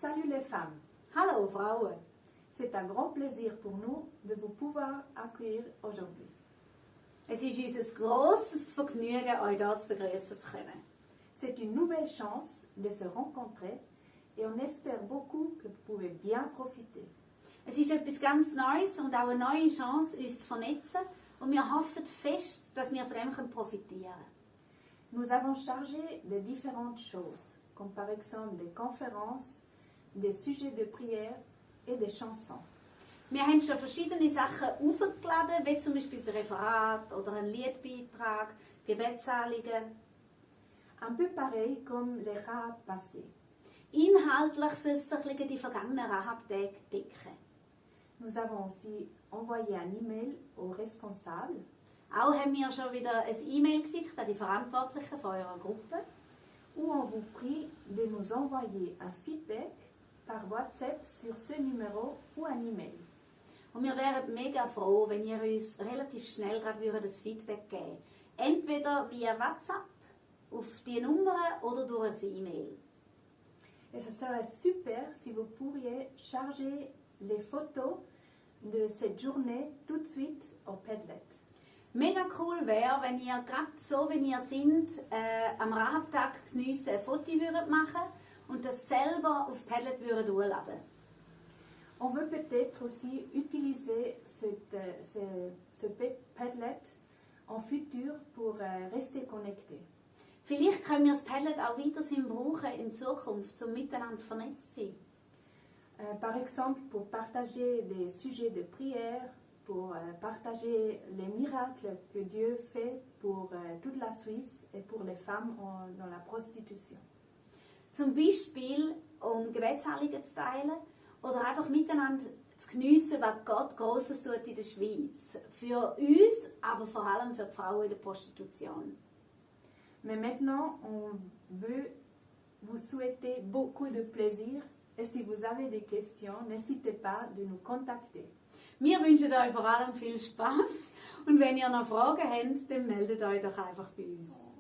Salut les femmes! Hallo Frauen! C'est un grand plaisir pour nous de vous pouvoir accueillir aujourd'hui. Es ist uns ein grosses Vergnügen, euch hier zu begrüßen zu können. C'est une nouvelle chance de se rencontrer et on espère beaucoup que vous pouvez bien profiter. Es ist etwas ganz Neues und auch eine neue Chance, uns zu vernetzen. Und wir hoffen fest, dass wir von dem profitieren können. Nous avons chargé de différentes choses, comme par exemple des conférences, des sujets de prière et des chansons. Wir haben schon verschiedene Sachen aufgeladen, wie zum Beispiel ein Referat oder ein Liedbeitrag, Gebetsanliegen. Un peu pareil comme les Rahab passés. Inhaltlich soll es sich die vergangenen Rahab-Tage decken. Nous avons aussi envoyé un email aux responsables Auch haben wir schon wieder ein E-Mail geschickt an die Verantwortlichen von eurer Gruppe, où on vous prie de nous envoyer un feedback par WhatsApp sur ce numéro ou un email. und wir wären mega froh, wenn ihr uns relativ schnell gerade das Feedback geben würdet. Entweder via WhatsApp, auf die Nummer oder durch ein E-Mail. Et ce serait super si vous pourriez charger les photos de cette journée tout de suite au Padlet. Mega cool wäre, wenn ihr gerade so, wie ihr seid, am Rahab-Tag geniessen ein Foto würdet machen und das selber aufs Padlet würdet hochladen. On veut peut-être aussi utiliser ce Padlet en futur pour rester connecté. Vielleicht können wir das Padlet auch weiterhin brauchen in Zukunft, um miteinander vernetzt zu sein. Par exemple, pour partager des sujets de prière, pour partager les miracles que Dieu fait pour toute la Suisse et pour les femmes dans la prostitution. Zum Beispiel, um Gebetsanliegen zu teilen oder einfach miteinander zu geniessen, was Gott Grosses tut in der Schweiz. Für uns, aber vor allem für die Frauen in der Prostitution. Mais maintenant, on veut vous souhaiter beaucoup de plaisir et si vous avez des questions, n'hésitez pas de nous contacter. Wir wünschen euch vor allem viel Spaß und wenn ihr noch Fragen habt, dann meldet euch doch einfach bei uns.